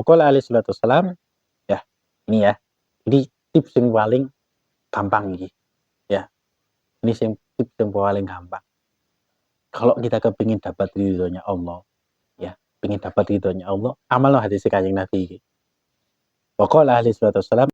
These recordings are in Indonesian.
Qala alaihi salatu wassalam, ya, ini ya. Ini tips yang paling gampang iki. Ya, ini tips yang paling gampang. Kalau kita kepingin dapat ridhonya Allah, ya, pengen dapat ridhonya Allah, amalno hadis Kanjeng Nabi iki. Wa qala alaihi salatu wassalam,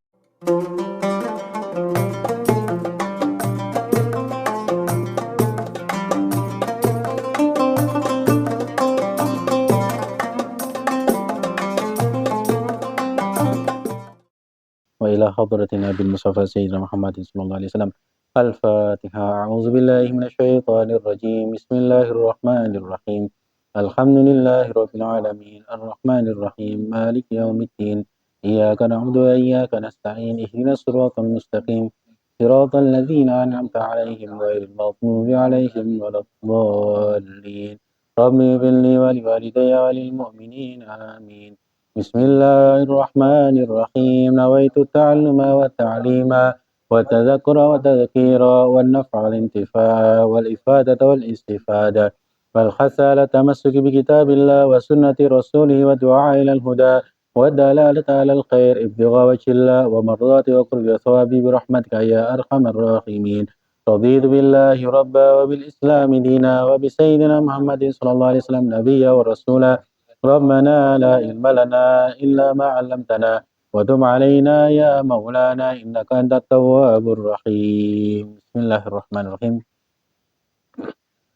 wa ila hadratin Nabil Mustafa Sayyidina Muhammadin sallallahu alaihi wasallam. Al-Fatihah. A'udzu billahi minasyaitonir rajim. Bismillahirrahmanirrahim. Alhamdulillahirabbil alamin. Arrahmanir rahim. Maliki yaumiddin. Iyyaka na'budu wa iyyaka nasta'in. Ihdinas siratal mustaqim. Siratal ladzina an'amta 'alaihim ghairil maghdubi 'alaihim waladdallin. Rabbi ighfirli wa liwalidayya wa lil mu'minin. Amin. Bismillahirrahmanirrahim. Nawaitu ta'alluma wa ta'lima والتذكر والتذكير والنفع والانتفاع والإفادة والاستفادة والحث على التمسك بكتاب الله وسنة رسوله والدعاء إلى الهدى والدلالة على الخير ابتغاء وجه الله ومرضاته وقرب ثوابه برحمتك يا أرحم الراحمين. رضيت بالله ربا وبالإسلام دينا وبسيدنا محمد صلى الله عليه وسلم نبيا ورسولا. ربنا لا علم لنا إلا ما علمتنا وتب علينا يا مولانا إنك أنت التواب الرحيم. بسم الله الرحمن الرحيم.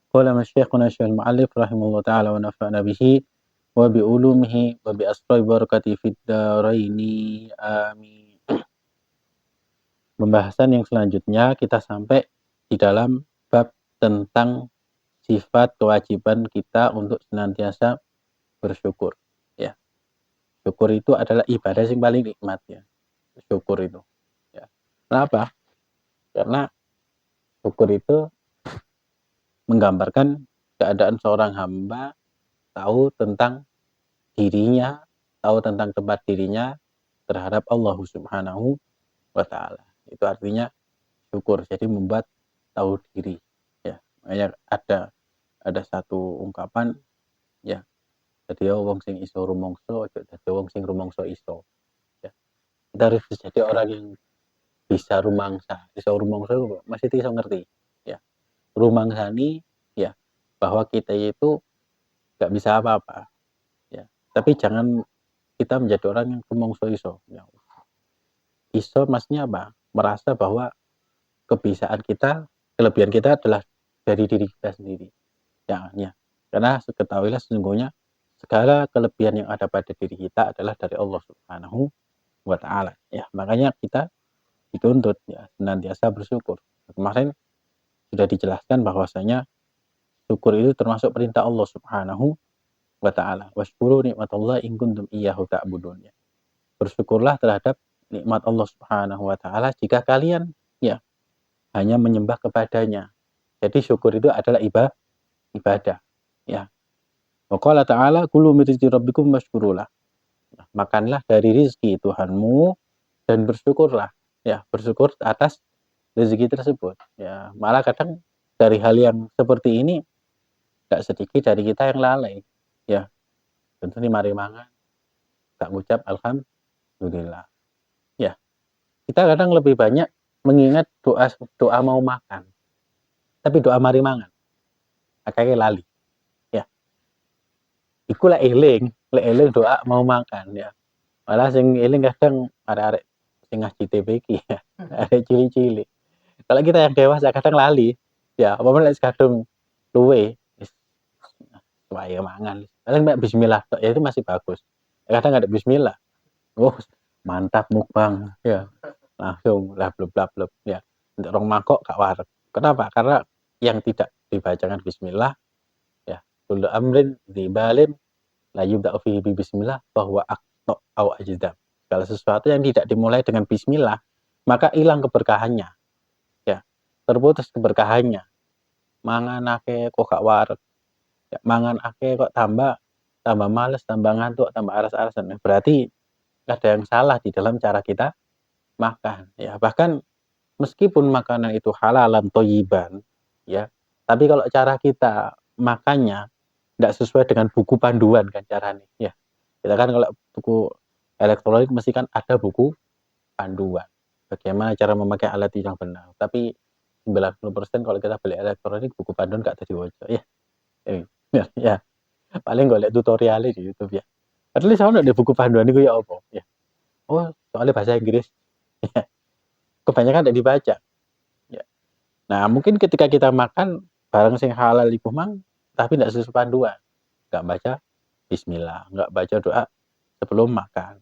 قال مشايخنا الشيخ المؤلف رحمه الله تعالى ونفعنا به وبعلومه وبأسرار بركاته في الدارين آمين. Pembahasan yang selanjutnya kita sampai di dalam bab tentang sifat kewajiban kita untuk senantiasa bersyukur. Ya. Syukur itu adalah ibadah yang paling nikmat ya. Syukur itu. Ya. Kenapa? Karena syukur itu menggambarkan keadaan seorang hamba tahu tentang dirinya, tahu tentang tempat dirinya terhadap Allah Subhanahu wa taala. Itu artinya syukur. Jadi membuat tahu diri ya. Makanya ada satu ungkapan ya. Jadi wong sing iso rumangsa aja dadi wong sing rumangsa iso. Ya. Kita harus jadi orang yang bisa rumangsa. Iso rumangsa mesti iso ngerti. Ya. Rumangsani ya bahwa kita itu nggak bisa apa-apa. Ya. Tapi jangan kita menjadi orang yang rumangsa iso. Ya. Iso maksudnya apa? Merasa bahwa kebisaan kita, kelebihan kita adalah dari diri kita sendiri. Ya. Karena ketahuilah sesungguhnya segala kelebihan yang ada pada diri kita adalah dari Allah Subhanahu wa taala. Ya, makanya kita dituntut ya senantiasa bersyukur. Kemarin sudah dijelaskan bahwasanya syukur itu termasuk perintah Allah Subhanahu wa taala. Washkuru nikmatallahi in kuntum iyyahu ta'budun. Ya. Bersyukurlah terhadap nikmat Allah Subhanahu wa taala jika kalian ya hanya menyembah kepadanya. Jadi syukur itu adalah ibadah. Ya. Wa qala ta'ala kulu min rizqi rabbikum washkurulah. Nah, makanlah dari rezeki Tuhanmu dan bersyukurlah. Ya, bersyukur atas rezeki tersebut. Ya, malah kadang dari hal yang seperti ini gak sedikit dari kita yang lalai. Ya, tentu nih mari mangan gak ngucap alhamdulillah. Ya, kita kadang lebih banyak mengingat doa mau makan. Tapi doa mari mangan akeh lali. Iku lek eling doa mau makan ya. Malah sing eling kadang arek-arek sing ngaji TPQ ya. Arek cilik-cilik. Kalau kita yang dewasa kadang lali. Ya, apa meneh kadung luwe wis wae mangan. Paling mek bismillah ya itu masih bagus. Kadang ada bismillah. Oh, mantap mukbang ya. Langsung lablub ya. Untuk rong mangkok gak wareg. Kenapa? Karena yang tidak dibacakan bismillah ya. Kullu amrin dzibalin la yubda'u fihi bi bismillah bahwa aqta au ajdam. Segala sesuatu yang tidak dimulai dengan bismillah, maka hilang keberkahannya. Ya, terputus keberkahannya. Mangan akeh kok gak wareg. Ya, mangan akeh kok tambah males, tambah ngantuk, tambah aras-arasan. Berarti ada yang salah di dalam cara kita makan. Ya, bahkan meskipun makanan itu halalan thayyiban, ya, tapi kalau cara kita makannya tidak sesuai dengan buku panduan kan caranya ya. Kita kan kalau buku Elektronik mesti kan ada buku panduan, bagaimana cara memakai alat yang benar. Tapi 90% kalau kita beli elektronik buku panduan gak diwaca ya. Ya, paling golek tutorialnya di YouTube ya. Padahal iso ono buku panduan iku ya apa? Ya. Oh, soalnya bahasa Inggris. Ya. Kebanyakan tidak dibaca. Ya. Nah, mungkin ketika kita makan barang sing halal iku mang, tapi tidak sesuai panduan. Enggak baca bismillah, enggak baca doa sebelum makan.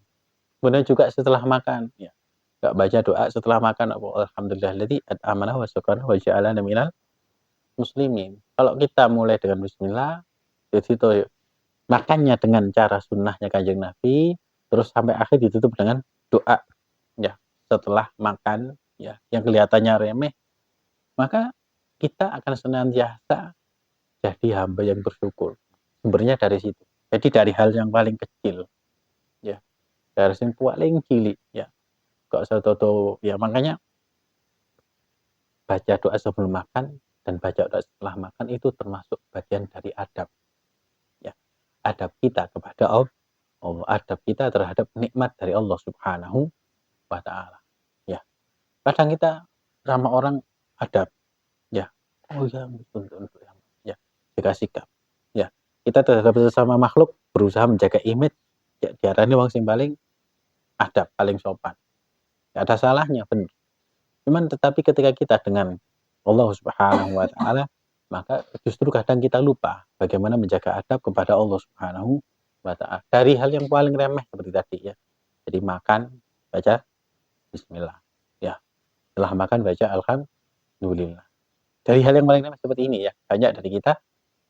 Kemudian juga setelah makan, ya. Enggak baca doa setelah makan, alhamdulillahilladzi at'amana wa saqana wa ja'alana minal muslimin. Kalau kita mulai dengan bismillah, di situ makannya dengan cara sunnahnya Kanjeng Nabi, terus sampai akhir ditutup dengan doa, ya. Setelah makan, ya, yang kelihatannya remeh, maka kita akan senantiasa jadi hamba yang bersyukur. Sumbernya dari situ. Jadi dari hal yang paling kecil, ya, dari yang paling cilik, ya. Kok satu ya makanya baca doa sebelum makan dan baca doa setelah makan itu termasuk bagian dari adab, ya. Adab kita kepada Allah, adab kita terhadap nikmat dari Allah Subhanahu wa taala, ya. Kadang kita sama orang adab, ya. Oh ya, untuk ya, jaga sikap. Ya. Kita terhadap sesama makhluk berusaha menjaga image, ya diarani wong sing paling adab, paling sopan. Enggak ada salahnya, benar. Cuman tetapi ketika kita dengan Allah Subhanahu wa taala, maka justru kadang kita lupa bagaimana menjaga adab kepada Allah Subhanahu wa taala. Dari hal yang paling remeh seperti tadi ya. Jadi makan baca bismillah. Ya. Setelah makan baca alhamdulillah. Dari hal yang paling remeh seperti ini ya. Banyak dari kita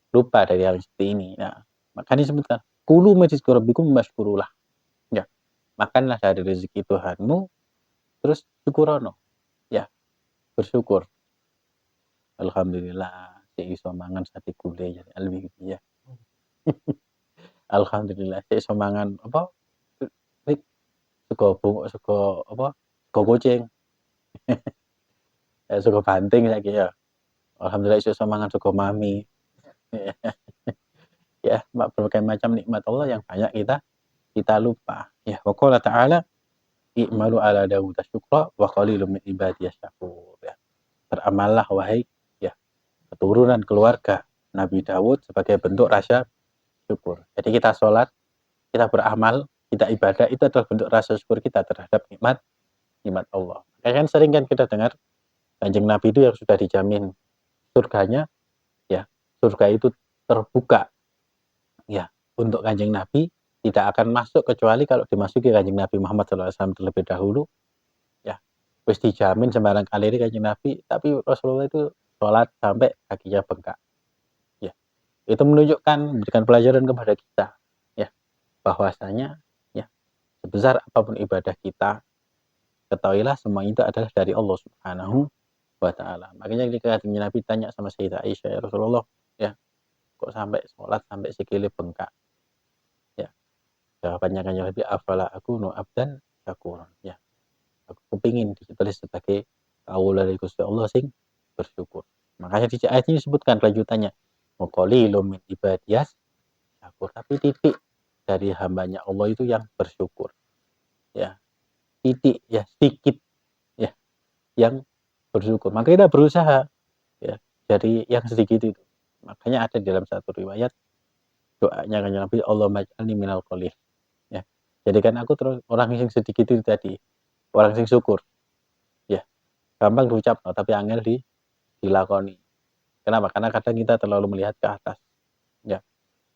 lupa dari hal seperti ini. Nah, makanya disebutkan kulu min rizqi rabbikum washkurulah. Ya. Makanlah dari rezeki Tuhanmu terus syukurono. Ya. Bersyukur. Alhamdulillah sik iso mangan sate gulai ya alhamdulillah. Alhamdulillah sik iso mangan apa? Sego apa? Sego kucing. Sego banting saiki ya. Alhamdulillah iso mangan sego mami. Ya, berbagai macam nikmat Allah yang banyak kita lupa. Ya, wa qala ta'ala i'malu ala Daud syukra wa qalilum min ibadiyas syakur. Ya. Beramallah wahai ya keturunan keluarga Nabi Daud sebagai bentuk rasa syukur. Jadi kita sholat, kita beramal, kita ibadah itu adalah bentuk rasa syukur kita terhadap nikmat Allah. Kan sering kan kita dengar Kanjeng Nabi itu yang sudah dijamin surganya, ya surga itu terbuka, ya untuk Kanjeng Nabi tidak akan masuk kecuali kalau dimasuki Kanjeng Nabi Muhammad SAW terlebih dahulu, ya wis dijamin sembarang kali ini Kanjeng Nabi, tapi Rasulullah itu sholat sampai kakinya bengkak. Itu menunjukkan memberikan pelajaran kepada kita ya bahwasanya ya sebesar apapun ibadah kita ketahuilah semua itu adalah dari Allah Subhanahu wa taala. Makanya ketika Nabi tanya sama Sayyidah Aisyah ya Rasulullah ya kok sampai sholat sampai sikile bengkak ya jawabannya kan lebih afala aku nu abdan syakuran ya aku kepingin ditulis sebagai kaula dari Gusti Allah sing bersyukur. Makanya di ayat ini disebutkan kelanjutannya qalilum min ibadiyas syakur, tapi titik dari hambanya Allah itu yang bersyukur ya, titik ya sedikit ya yang bersyukur. Maka kita berusaha ya dari yang sedikit itu. Makanya ada di dalam satu riwayat doanya kan Nabi Allah maj'alni minal qalil ya, jadikan aku terus orang yang sedikit itu tadi, orang yang syukur ya, gampang diucap tapi angel dilakoni. Kenapa? Karena kadang kita terlalu melihat ke atas ya,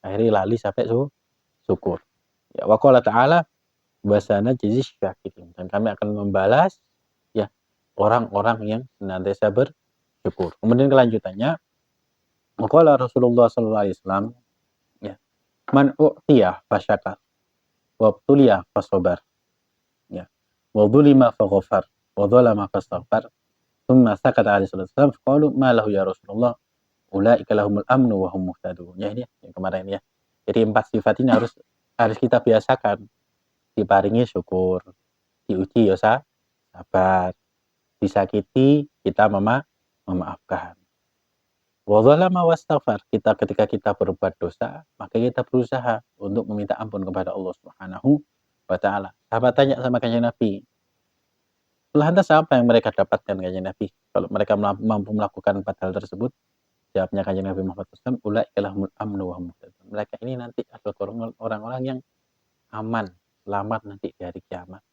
akhirnya lali sampai syukur. Ya, wa qala ta'ala wasana jazis syakirin, dan kami akan membalas ya orang-orang yang senantiasa bersyukur. Kemudian kelanjutannya wa qala Rasulullah sallallahu alaihi wasallam ya man u'tiya fasyakar wa tuliya fasabar ya wa dzulima faghafar wa dzalama fastaghfar thumma sakata alaihi wasallam qalu ma lahu ya Rasulullah ulaika lahumul amnu wa hum muhtadun. Ya ini yang kemarin ya. Jadi 4 sifat ini harus kita biasakan. Diparingi syukur, diuji ya sabar, disakiti kita memaafkan. Wa dzalama wastaghfar, ketika kita berbuat dosa, maka kita berusaha untuk meminta ampun kepada Allah Subhanahu wa taala. Sahabat tanya sama Kanjeng Nabi, lantas apa yang mereka dapatkan Kanjeng Nabi? Kalau mereka mampu melakukan 4 hal tersebut, jawabnya Kanjeng Nabi Muhammad SAW, ulaika lahumul amnu wa hum muhtadun. Mereka ini nanti adalah orang-orang yang aman, selamat nanti di hari kiamat.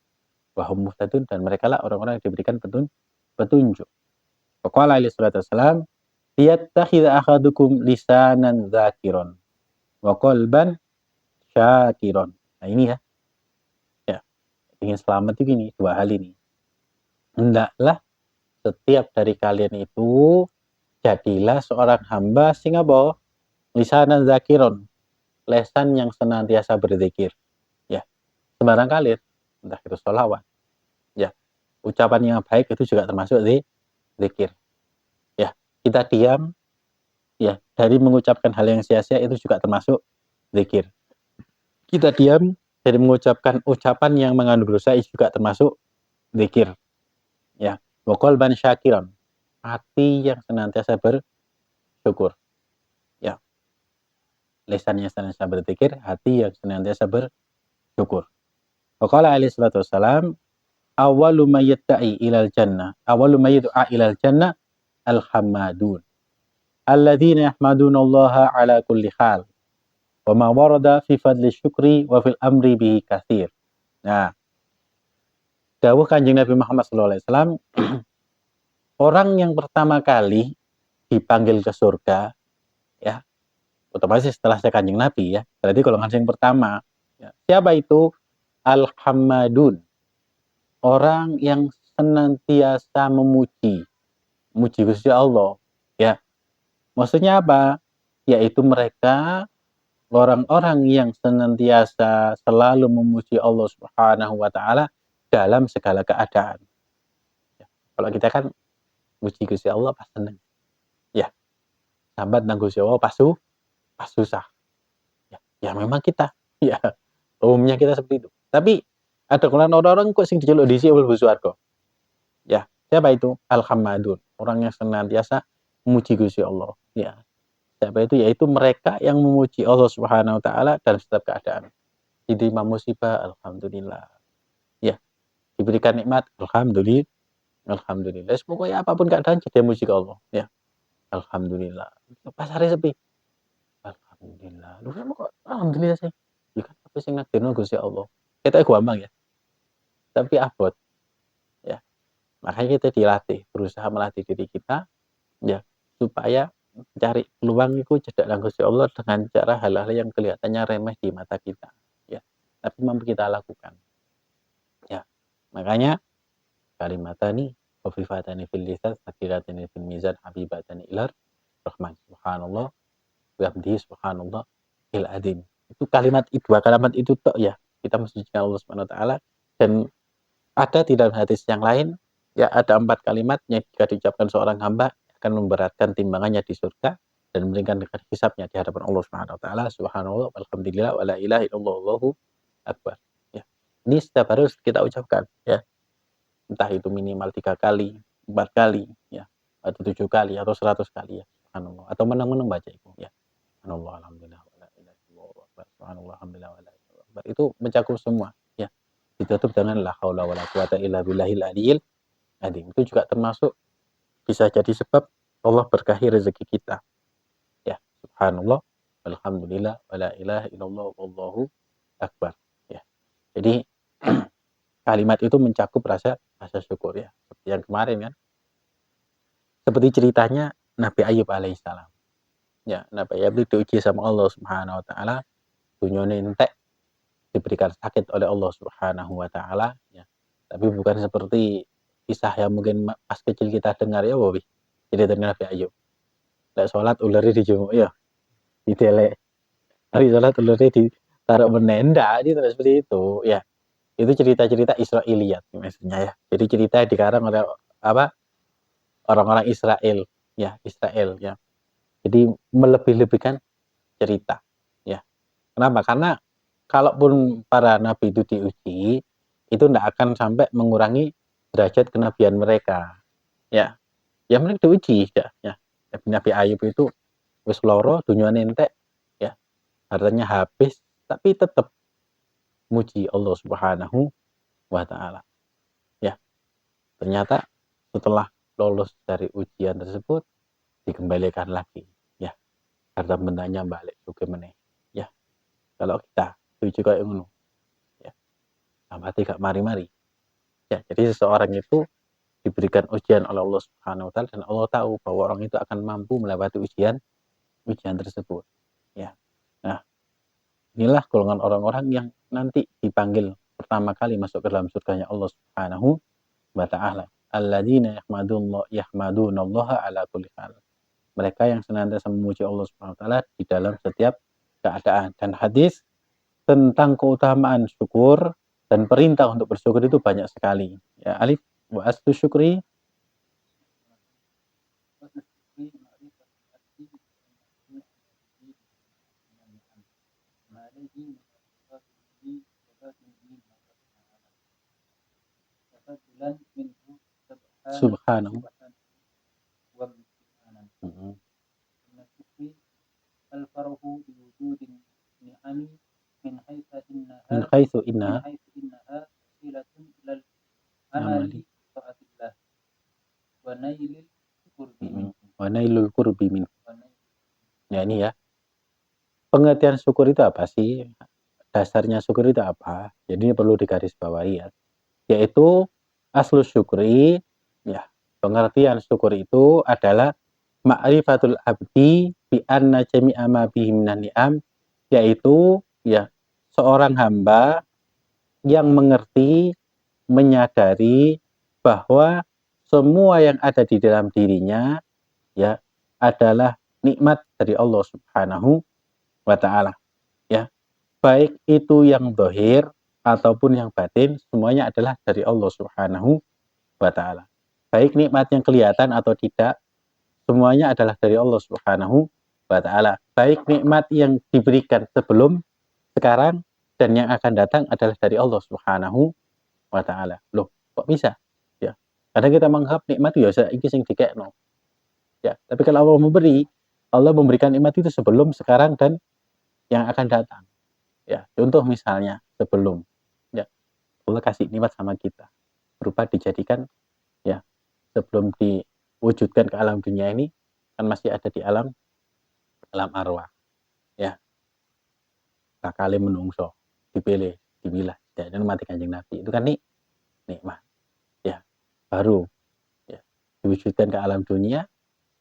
Wa hum muhtadun, dan mereka lah orang-orang yang diberikan petunjuk. Faqala alaihi salatu wassalam, liyattakhidha ahadukum lisanan dzakiron wa qalban syakiron. Nah ini ya, ingin selamat itu gini, 2 hal ini. Hendaklah setiap dari kalian itu jadilah seorang hamba sing apa? Lisanan zakiron, lesan yang senantiasa berzikir. Ya, sembarang kalian, entah itu sholawat, ya, ucapan yang baik itu juga termasuk zikir. Ya, kita diam, ya, dari mengucapkan hal yang sia-sia itu juga termasuk zikir. Kita diam dari mengucapkan ucapan yang mengandung dosa itu juga termasuk zikir. Ya, wa qalban syakiran, hati yang senantiasa bersyukur. Ya, lisannya senantiasa berzikir, hati yang senantiasa bersyukur. Waqala alaihi salatu wassalam, awwalu ma yad'i ilal jannah, awwalu ma yad'a ilal jannah al-hammadun, alladzina yahmadunallaha ala kulli hal, wa ma warada fi fadli syukri wa fil amri bihi katsir. Nah, dawuh Kanjeng Nabi Muhammad SAW, orang yang pertama kali dipanggil ke surga, ya, otomatis setelah saya Kanjeng Nabi, ya, berarti golongan yang pertama, ya. Siapa itu? Al-Hammadun, orang yang senantiasa memuji Gusti Allah, ya. Maksudnya apa? Yaitu mereka orang-orang yang senantiasa selalu memuji Allah Subhanahu wa taala dalam segala keadaan. Ya. Kalau kita kan muji Gusti Allah pas seneng. Ya, sambat nang Gusti Allah pas susah. Ya memang kita, ya, umumnya kita seperti itu. Tapi ada orang-orang kok sing diceluk dhisik mlebu swarga. Ya, siapa itu? Al-Hammadun, orang yang senantiasa memuji Gusti Allah. Ya. Siapa itu? Yaitu mereka yang memuji Allah Subhanahu wa taala dalam setiap keadaan. Diterima musibah, alhamdulillah. Ya, diberikan nikmat, alhamdulillah. Alhamdulillah. Pokoknya apapun keadaan jadi muji Allah, ya. Alhamdulillah. Pasare sepi. Alhamdulillah. Lu kok alhamdulillah sih? Ya kan apa sing nakdirno Gusti Allah. Kita gampang ya. Tapi abot. Ya. Makanya kita dilatih, berusaha melatih diri kita, ya, supaya cari peluang itu cedhak nang Gusti Allah dengan cara hal-hal yang kelihatannya remeh di mata kita, ya. Tapi mampu kita lakukan. Ya. Makanya kalimatani khafifatani fil lisan, tsaqilatani fil mizan, habibatani ilar rahman. Subhanallah wa bihamdihi subhanallah il adzim. Itu dua kalimat itu tok, ya. Kita mensucikan Allah Subhanahu wa taala, dan ada di dalam hadis yang lain, ya, ada 4 kalimat yang jika diucapkan seorang hamba akan memberatkan timbangannya di surga dan meringankan hisabnya di hadapan Allah Subhanahu wa taala. Subhanallah walhamdulillah wala ilaha illallah wallahu akbar. Ya. Ini setiap hari harus kita ucapkan, ya. Entah itu minimal 3 kali, 4 kali, ya, atau 7 kali atau 100 kali, ya. Subhanallah, atau menang-menang baca itu, ya. Subhanallah alhamdulillah wala ilaha illallah akbar. Subhanallah alhamdulillah wala ilaha illallah akbar. Itu mencakup semua, ya. Ditutup dengan la haula wala quwata illa billahil aliyil adzim. Itu juga termasuk bisa jadi sebab Allah berkahi rezeki kita. Ya, subhanallah, alhamdulillah, wala ilaha illallah, wallahu akbar. Ya. Jadi kalimat itu mencakup rasa syukur, ya. Seperti yang kemarin kan. Seperti ceritanya Nabi Ayub alaihissalam. Ya, Nabi Ayub itu diuji sama Allah Subhanahu wa taala, dunyane entek, diberikan sakit oleh Allah Subhanahu wa taala, ya. Tapi bukan seperti kisah yang mungkin pas kecil kita dengar, ya, Bobi. Jadi dari Nabi Ayub. Lek salat ulere dijumuk, ya, didelek. Hari salat ulere ditaruh menenda, itu seperti itu, ya. Itu cerita-cerita Israiliyat maksudnya, ya. Jadi cerita yang dikarang oleh apa? Orang-orang Israel, ya, Israel, ya. Jadi melebih-lebihkan cerita, ya. Kenapa? Karena kalaupun para nabi itu diuji, itu tidak akan sampai mengurangi derajat kenabian mereka, ya. Ya mereka diuji, ya. Nabi Ayub itu wis loro, dunyane entek, ya. Hartanya habis, tapi tetap muji Allah Subhanahu wa ta'ala. Ya, ternyata setelah lolos dari ujian tersebut dikembalikan lagi, ya. Harta bendanya balik juga meneh. Ya, kalau kita tuju kayak ngono, ya. Sampai gak mari-mari. Ya, jadi seseorang itu diberikan ujian oleh Allah Subhanahu wa taala dan Allah tahu bahwa orang itu akan mampu melewati ujian tersebut. Ya. Nah, inilah golongan orang-orang yang nanti dipanggil pertama kali masuk ke dalam surganya Allah Subhanahu wa taala. Alladzina yahmadunallaha ala kulli hal. Mereka yang senantiasa memuji Allah Subhanahu wa taala di dalam setiap keadaan. Dan hadis tentang keutamaan syukur dan perintah untuk bersyukur itu banyak sekali. Ya, alif wa aslu syukri subhanahu. Min haitsu inna amali wa nailul qurbi min. Ya, ini ya. Pengertian syukur itu apa sih? Dasarnya syukur itu apa? Jadi ini perlu digarisbawahi ya. Yaitu aslu syukri, ya. Pengertian syukur itu adalah ma'rifatul abdi bi anna jami'a ma bihi minan ni'am, yaitu ya seorang hamba yang mengerti, menyadari bahwa semua yang ada di dalam dirinya ya adalah nikmat dari Allah Subhanahu wa taala, ya. Baik itu yang zahir ataupun yang batin, semuanya adalah dari Allah Subhanahu wa taala. Baik nikmat yang kelihatan atau tidak, semuanya adalah dari Allah Subhanahu wa taala. Baik nikmat yang diberikan sebelum, sekarang, dan yang akan datang adalah dari Allah Subhanahu wa taala. Loh, kok bisa? Ya. Kadang kita menganggap nikmat itu ya saiki sing dikekno. Ya, tapi kalau Allah memberi, Allah memberikan nikmat itu sebelum, sekarang, dan yang akan datang. Ya, contoh misalnya sebelum, ya, Allah kasih nikmat sama kita berupa dijadikan, ya, sebelum diwujudkan ke alam dunia ini kan masih ada di alam arwah, ya, bakal menungso dipilih, dipilah, dan mati Kanjeng Nabi itu kan nikmat, ya, baru, ya, diwujudkan ke alam dunia,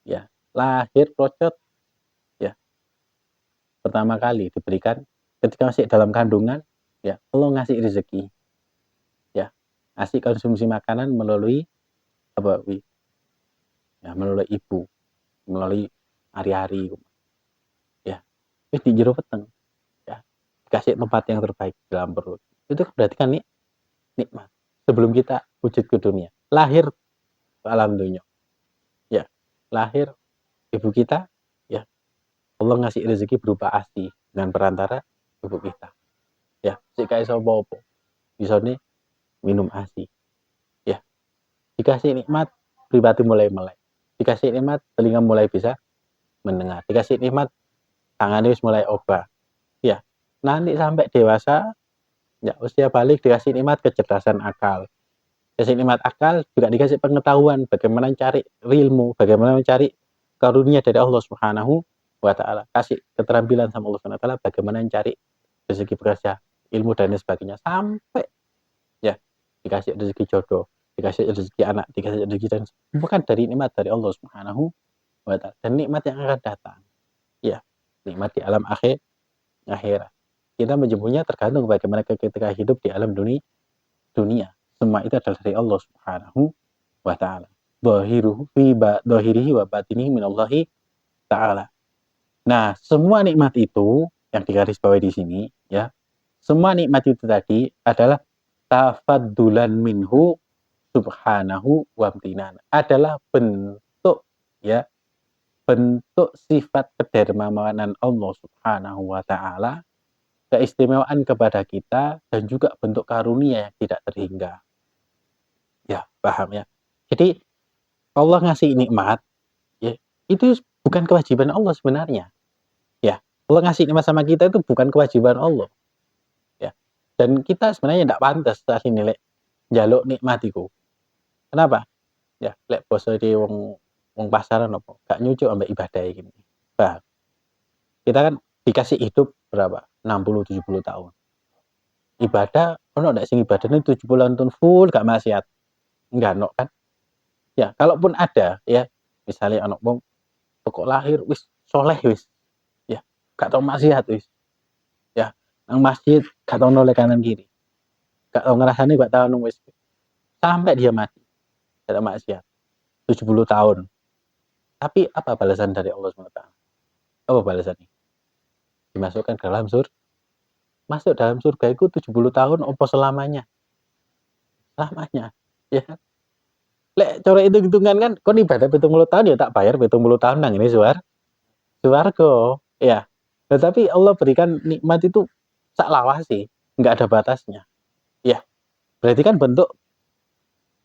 ya, lahir procot, ya, pertama kali diberikan ketika masih dalam kandungan, ya, Allah ngasih rezeki, ya, ngasih konsumsi makanan melalui apa, ya, melalui ibu, melalui hari-hari, ya, terus di jero peteng, ya, dikasih tempat yang terbaik dalam perut, itu berarti kan nikmat sebelum kita wujud ke dunia, lahir ke alam dunia, ya, lahir ibu kita, ya, Allah ngasih rezeki berupa ASI dengan perantara ibu kita, ya, jika iso apa-apa bisa nih minum ASI, ya, dikasih nikmat pribadi mulai melek, dikasih nikmat telinga mulai bisa mendengar, dikasih nikmat tangan wis mulai obah, ya, nanti sampai dewasa, ya, usia balik dikasih nikmat kecerdasan akal, dikasih nikmat akal juga dikasih pengetahuan bagaimana mencari ilmu, bagaimana mencari karunia dari Allah Subhanahu wa taala, kasih keterampilan sama Allah Subhanahu wa taala bagaimana mencari rezeki bekerja, ilmu dan sebagainya, sampai ya dikasih rezeki jodoh, dikasih rezeki anak, dikasih rezeki, dan bukan dari nikmat dari Allah Subhanahu wa taala, dan nikmat yang akan datang, ya, nikmat di alam akhirat. Kita menyebutnya tergantung bagaimana ketika hidup di alam dunia. Semua itu adalah dari Allah Subhanahu wa taala. Dhahirihi wa batinihi minallahi ta'ala. Nah, semua nikmat itu yang digarisbawahi di sini, ya. Semua nikmat itu tadi adalah tafaddulan minhu subhanahu wa amtinan. Adalah bentuk, ya, bentuk sifat kedermawanan Allah Subhanahu wa taala, keistimewaan kepada kita, dan juga bentuk karunia yang tidak terhingga. Ya, paham ya. Jadi Allah ngasih nikmat, ya, itu bukan kewajiban Allah sebenarnya. Ya, Allah ngasih nikmat sama kita itu bukan kewajiban Allah. Ya. Dan kita sebenarnya tidak pantas saat nilai njaluk nikmat iku. Kenapa? Ya, lek basa iki wong pasaran apa, gak nyucuk ambek ibadah iki. Paham? Kita kan dikasih hidup berapa? 60, 70 tahun. Ibadah ono ndak sing ibadahne 70 tahun full gak maksiat? Enggak ono kan? Ya, kalaupun ada ya, misalnya ono wong pokok lahir wis soleh wis, ya, gak tau maksiat wis. Ya, nang masjid gak tau noleh kanan kiri. Gak tau ngrasani gak tau wis. Sampai dia mati. Gak tau maksiat. 70 tahun. Tapi apa balasan dari Allah SWT? Apa balasannya? Dimasukkan ke dalam surga. Masuk dalam surga itu 70 tahun apa selamanya? Selamanya. Ya kan? Lek cara hitung-hitungan kan kon ibadah 70 tahun ya tak bayar 70 tahun nang ini swarga. Ya. Tetapi Allah berikan nikmat itu sak lawase, enggak ada batasnya. Ya. Berarti kan bentuk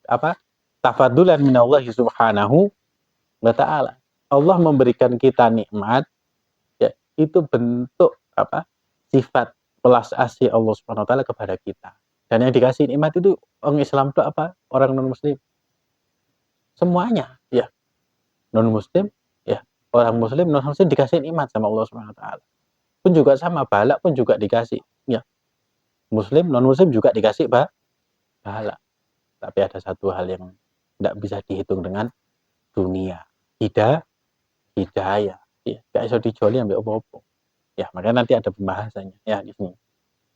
apa? Tafadulan minallahi subhanahu wa ta'ala. Allah memberikan kita nikmat ya, itu bentuk apa? Sifat belas asih Allah Subhanahu wa taala kepada kita. Dan yang dikasih nikmat itu orang Islam itu apa? Orang non muslim. Semuanya, ya. Non muslim, ya. Orang muslim, non muslim dikasih nikmat sama Allah Subhanahu wa taala. Pun juga sama, balak pun juga dikasih, ya. Muslim, non muslim juga dikasih balak. Tapi ada satu hal yang tidak bisa dihitung dengan dunia. Hidayah. Ya, gak iso dijoli ambil apa-apa. Ya, makanya nanti ada pembahasannya ya di sini.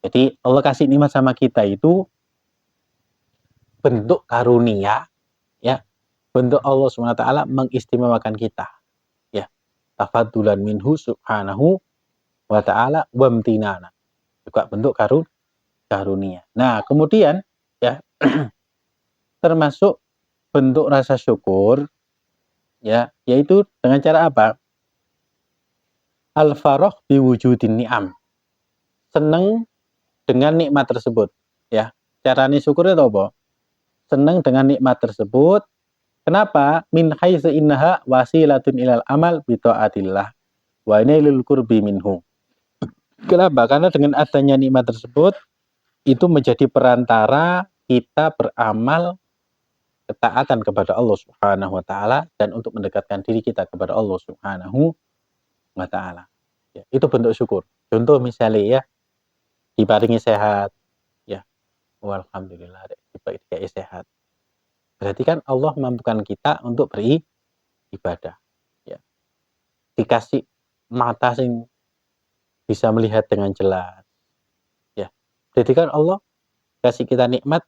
Jadi Allah kasih nikmat sama kita itu bentuk karunia ya. Bentuk Allah SWT mengistimewakan kita. Ya. Tafadulan minhu subhanahu wa ta'ala wamtinana. Juga bentuk karunia. Nah, kemudian ya termasuk bentuk rasa syukur ya, yaitu dengan cara apa? Al-farah biwujudin ni'am. Seneng dengan nikmat tersebut ya. Carane syukur itu apa? Seneng dengan nikmat tersebut. Kenapa? Min haitsu innaha wasilatun ilal amal bi taatillah wa inailul qurbi minhu. Kenapa? Karena dengan adanya nikmat tersebut itu menjadi perantara kita beramal ketaatan kepada Allah Subhanahu wa taala dan untuk mendekatkan diri kita kepada Allah Subhanahu wa taala. Ya, itu bentuk syukur. Contoh misalnya ya, diparingi sehat, ya, alhamdulillah diparingi sehat. Berarti kan Allah mampukan kita untuk beribadah. Ya. Dikasih mata sing bisa melihat dengan jelas. Ya. Jadi kan Allah kasih kita nikmat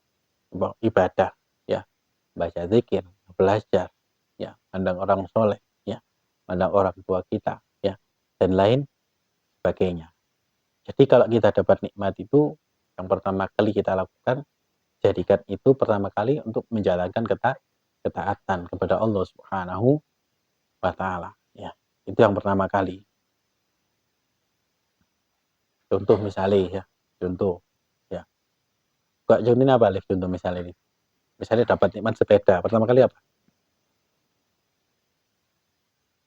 ibadah, ya, baca zikir, belajar, ya, pandang orang soleh, ya, pandang orang tua kita, ya, dan lain sebagainya. Jadi kalau kita dapat nikmat itu, yang pertama kali kita lakukan, jadikan itu pertama kali untuk menjalankan ketaatan kepada Allah Subhanahu wa taala, ya. Itu yang pertama kali. Contoh misalnya ya, contoh ya. Kok contohnya apa Liv? Contoh misalnya ini. Misalnya dapat nikmat sepeda, pertama kali apa?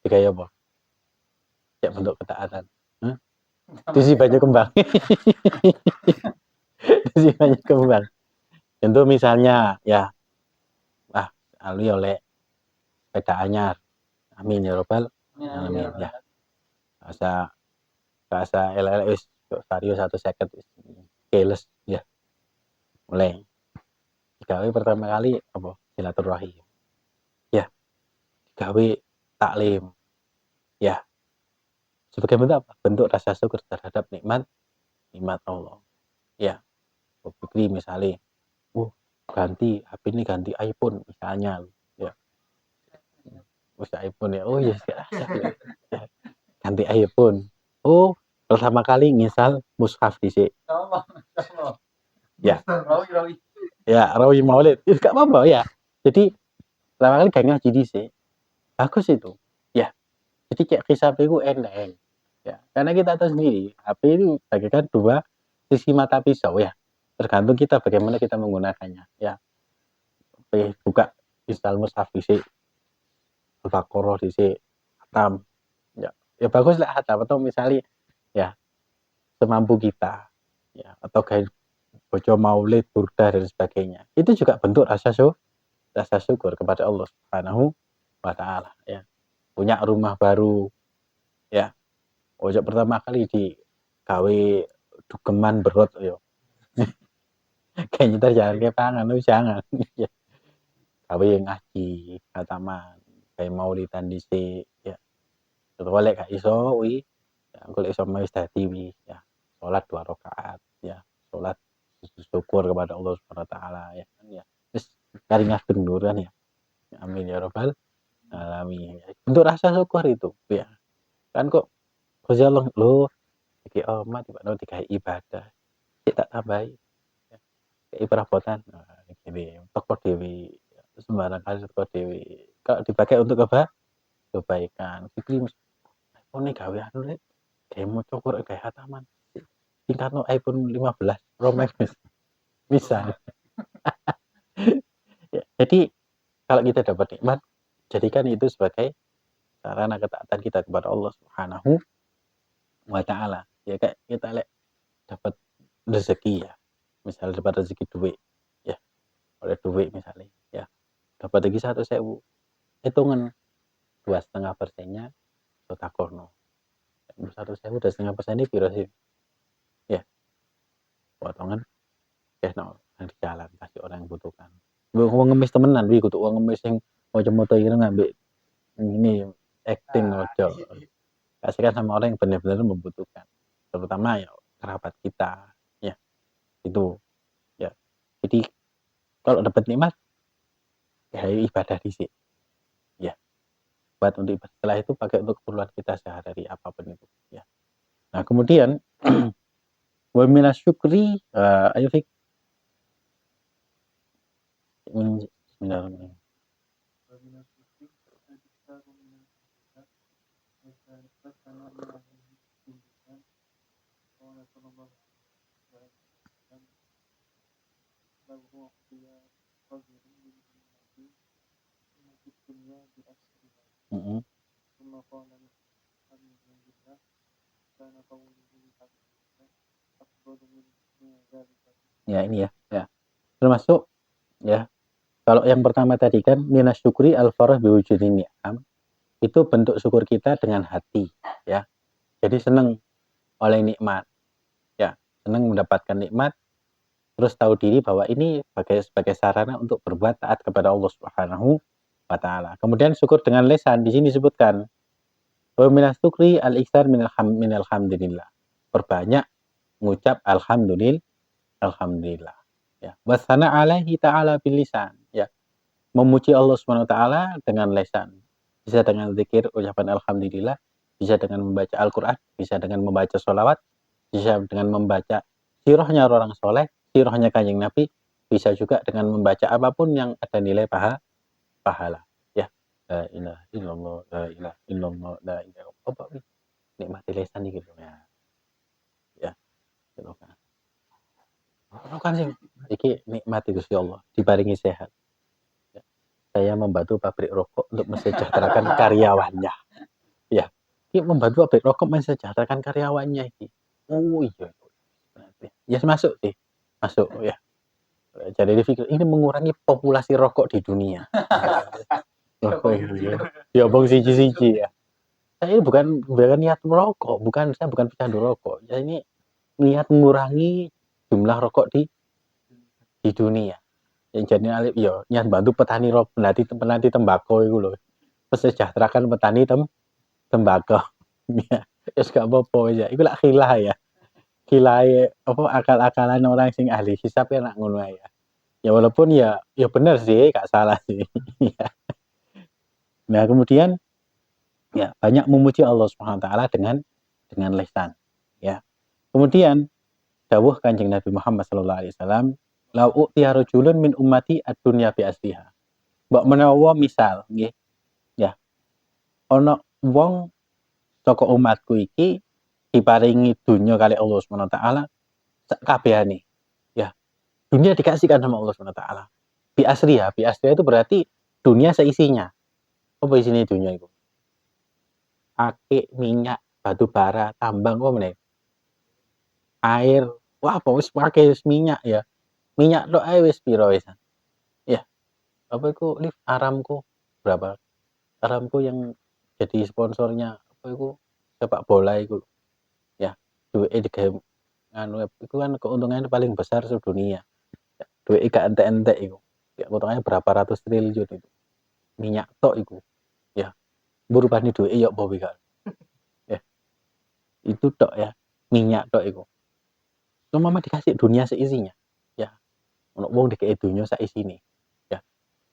Kayak apa? Ya bentuk ketaatan. Hah? Itu banyak kembang. Itu banyak kembang. Contoh misalnya ya, alwi oleh sepeda anyar. Amin ya robbal alamin ya. Bahasa LLS vario 150 keles ya. Mulai. Gawe pertama kali apa? Silaturahim. Ya. Gawe taklim. Ya. Sebagai bentuk apa? Bentuk rasa syukur terhadap nikmat Allah. Ya. Fikri misalnya, ganti HP ini ganti iPhone misalnya, ya. iPhone ya. Oh yes, ya. Ganti iPhone. Oh, pertama kali ngisal mushaf dhisik. Ya. Ya, rawi maulid. Gak apa-apa ya. Jadi pertama kali gak ngaji dhisik. Bagus itu. Ya. Jadi kayak kisah itu enteng. Ya, karena kita tahu sendiri, HP itu bagaikan dua sisi mata pisau ya. Tergantung kita bagaimana kita menggunakannya. Ya. Buka install mushaf dhisik. Al-Baqarah dhisik. Khatam. Ya bagus lah khatam atau misalnya ya semampu kita. Ya, atau baca maulid, burdah dan sebagainya. Itu juga bentuk rasa syukur kepada Allah Subhanahu wa taala ya. Punya rumah baru ya. Ojo pertama kali digawe dugeman berot yo. Kayaknya ntar jangan kepangan lu jangan. Ya. Gawe ngaji, khataman, gawe maulidan dhisik ya. Terus lek gak iso kuwi ya engko lek iso wis dadi wis ya. Salat 2 rakaat ya. Salat syukur kepada Allah Subhanahu wa taala ya kan ya. Wis karingaken nuran ya. Amin ya rabbal alamin. Bentuk rasa syukur itu ya. Kan kok Gusti Allah lho iki omah tiba-tiba digawe ibadah. Sik tak tambahi ya. Kayak perabotan. Nah, gini, teko dhewe sembarang kali teko dhewe. Kalau dipakai untuk kebaikan. Fikri iPhone gawe anu rek. Gawe maca Quran gawe khataman. Tingkatno iPhone 15 Pro Max misal. Ya, jadi kalau kita dapat nikmat, jadikan itu sebagai sarana ketaatan kita kepada Allah Subhanahu wa taala. Ya kayak kita lek dapat rezeki ya. Misal dapat rezeki duit ya, oleh duit misalnya ya. Dapat lagi 100.000. Hitungan 2,5%-nya sedekahno. 100.000 2,5% ini piro sih? Ya, potongan kena yang di jalan kasih orang yang butuhkan. Wong ngemis temenan kuwi kudu wong ngemis sing moco-moco iki ngambil ini acting ojo. Kasihkan sama orang yang benar-benar membutuhkan. Terutama ya kerabat kita ya. Itu ya. Jadi kalau dapat nikmat ya ibadah dhisik. Ya. Buat untuk ibadah. Setelah itu pakai untuk keperluan kita sehari-hari apapun itu ya. Nah, kemudian wa minasyukri ayo Fik. Bismillahirrahmanirrahim. Ya ini ya, ya. Termasuk ya. Kalau yang pertama tadi kan minasyukri al-farah biwujudi ni'am. Itu bentuk syukur kita dengan hati ya. Jadi senang oleh nikmat. Ya, senang mendapatkan nikmat terus tahu diri bahwa ini sebagai sarana untuk berbuat taat kepada Allah Subhanahu wa taala. Kemudian syukur dengan lisan di sini disebutkan wa minasyukri al-iktsar minal hamdillah. Perbanyak mengucap alhamdulillah ya. Wasana alaihi ta'ala bil lisan ya. Memuji Allah Subhanahu wa taala dengan lisan. Bisa dengan zikir ucapan alhamdulillah, bisa dengan membaca Al-Qur'an, bisa dengan membaca sholawat, bisa dengan membaca sirahnya orang soleh, sirahnya Kanjeng Nabi, bisa juga dengan membaca apapun yang ada nilai pahala ya. La ilaha illallah, la ilaha illallah, la ilaha illallah. Nikmati lisan iki lho ya. Ya, gitu kan. Kan sih iki nikmati Gusti Allah, diparingi sehat. Ya. Saya membantu pabrik rokok untuk mensejahterakan karyawannya. Ya, ini membantu pabrik rokok mensejahterakan karyawannya ini. Oh iya. Ya masuk sih, masuk ya. Jadi dipikir ini mengurangi populasi rokok di dunia. Oh, iya. Ya bang siji-siji ya. Saya ini bukan niat merokok, saya bukan pecandu rokok. Ya ini niat mengurangi jumlah rokok di dunia. Yang jadi alih ya niat bantu petani penanti tembakau itu loh. Mensejahterakan petani tembakau. Ya, wis gak apa-apa ya. Iku lak khilah ya. Khilah apa akal-akalan orang sing ahli hisab ya nak ngono ya. Ya walaupun ya benar sih, gak salah sih. Ya. Nah, kemudian ya banyak memuji Allah Subhanahu wa taala dengan lisan ya. Kemudian dawuh Kanjeng Nabi Muhammad sallallahu alaihi wasallam, "La u'tiya rajulun min ummati ad-dunya bi asliha." Mbok menawa misal nggih ya, ana wong saka umatku iki diparingi dunya kali Allah Subhanahu wa taala sak kabehane. Ya, dunia dikasihkan sama Allah Subhanahu wa taala. Bi asriha itu berarti dunia seisinya. Apa isinya dunia itu? Akik, minyak, batu bara, tambang apa meneh? Air, Wah, apa wis pake wis minyak ya. Minyak tok ae wis piro wisan. Ya, apa iku Liv Aramco berapa? Aramco yang jadi sponsornya apa iku sepak bola iku lho. Ya, duweke digawe nganu iku kan keuntungannya paling besar sedunia. Ya, duweke gak entek-entek iku. Ya, keuntungannya berapa ratus triliun itu. Minyak tok iku. Ya, mbur rupane duweke yo apa gak. Ya, itu tok ya. Minyak tok iku. Mama dikasih dunia seisinya. Ya, ono wong dikei dunia sak isine. Ya,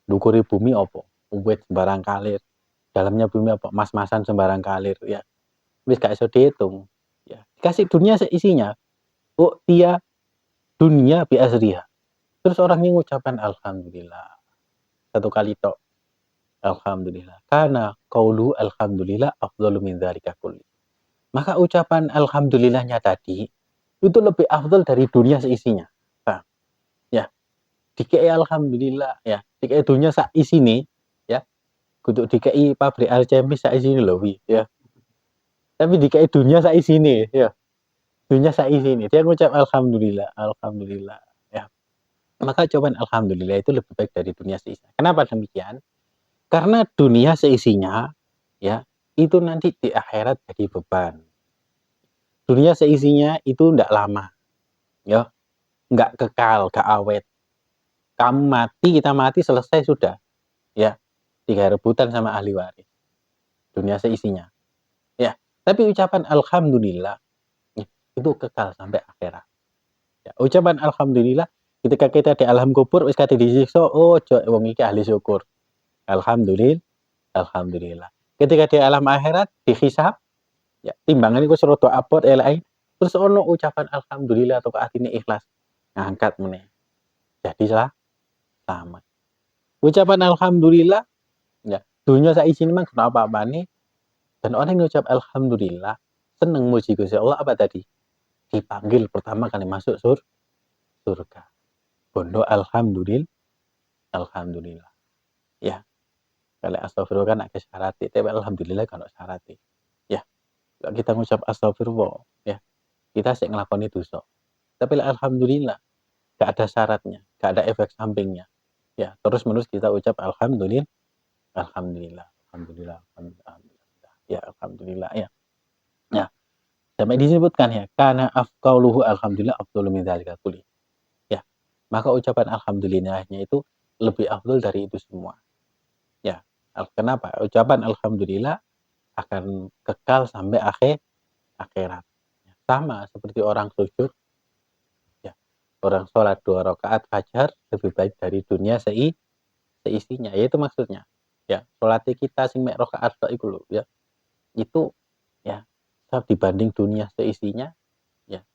ndukure bumi apa? Uwit sembarang kalir. Dalamnya bumi apa? Mas-masan sembarang kalir ya. Wis gak iso dihitung. Ya, dikasih dunia seisinya. Oh, dia dunia bi asriha. Terus orangnya ngucapkan alhamdulillah. Satu kali tok. Alhamdulillah. Karena qaulu alhamdulillah afdalu min dzalika kulli. Maka ucapan alhamdulillahnya tadi itu lebih afdal dari dunia seisinya. Nah, ya, dikei alhamdulillah ya, dikei dunia sak isine ya. Kudu dikei pabrik Alchemist sak isine lho wi ya. Tapi dikei dunia sak isine ya. Dunia sak isine. Dia ngucap alhamdulillah, alhamdulillah ya. Maka jawaban alhamdulillah itu lebih baik dari dunia seisinya. Kenapa demikian? Karena dunia seisinya ya, itu nanti di akhirat jadi beban. Dunia seisinya itu ndak lama. Ya, nggak kekal, nggak awet. Kamu mati, kita mati, selesai sudah. Ya, tiga rebutan sama ahli waris. Dunia seisinya. Ya, tapi ucapan alhamdulillah ya, itu kekal sampai akhirat. Ya, ucapan alhamdulillah ketika kita di alam kubur wis kate disiksa, oh wong iki ahli syukur. Alhamdulillah, alhamdulillah. Ketika di alam akhirat dihisab, ya timbangan iku rada abot eleke, terus ono ucapan alhamdulillah atau atine ikhlas, ngangkat meneh. Jadi selamat. Ucapan alhamdulillah ya, dunia sak isine mang gak apa-apane dan orang yang ngucap alhamdulillah seneng muji Gusti Allah apa tadi? Dipanggil pertama kali masuk surga. Bondo alhamdulillah, alhamdulillah. Ya, kalau astagfirullah kan ada syarat, tapi alhamdulillah kan ada syarat. Ya, kalau kita ngucap astagfirullah, ya, kita sih ngelakoni dosa. Tapi alhamdulillah, gak ada syaratnya, gak ada efek sampingnya. Ya, terus menerus kita ucap alhamdulillah, alhamdulillah, alhamdulillah, alhamdulillah, ya, alhamdulillah, ya. Nah, sampai disebutkan ya, karena afqauluhu alhamdulillah afdalu min dzalika kulli. Ya, maka ucapan alhamdulillahnya itu lebih afdal dari itu semua. Ya, kenapa? Ucapan alhamdulillah akan kekal sampai akhirat. Sama seperti orang sujud, ya. Orang sholat 2 rakaat fajar lebih baik dari dunia seisinya. Ya itu maksudnya. Ya, sholat kita sing mek rakaat tok iku lho, ya. Itu ya dibanding dunia seisinya, ya.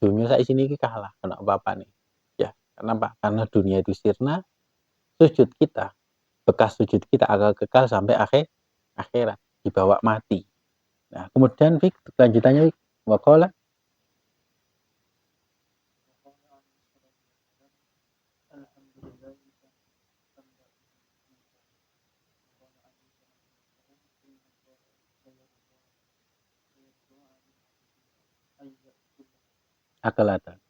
Dunia seisinya iki kalah, kena apa-apa nih. Ya, kenapa? Karena dunia itu sirna, sujud kita, bekas sujud kita akan kekal sampai akhirat, dibawa mati. Nah, kemudian Fik, lanjutannya Fik, waqala akalatan,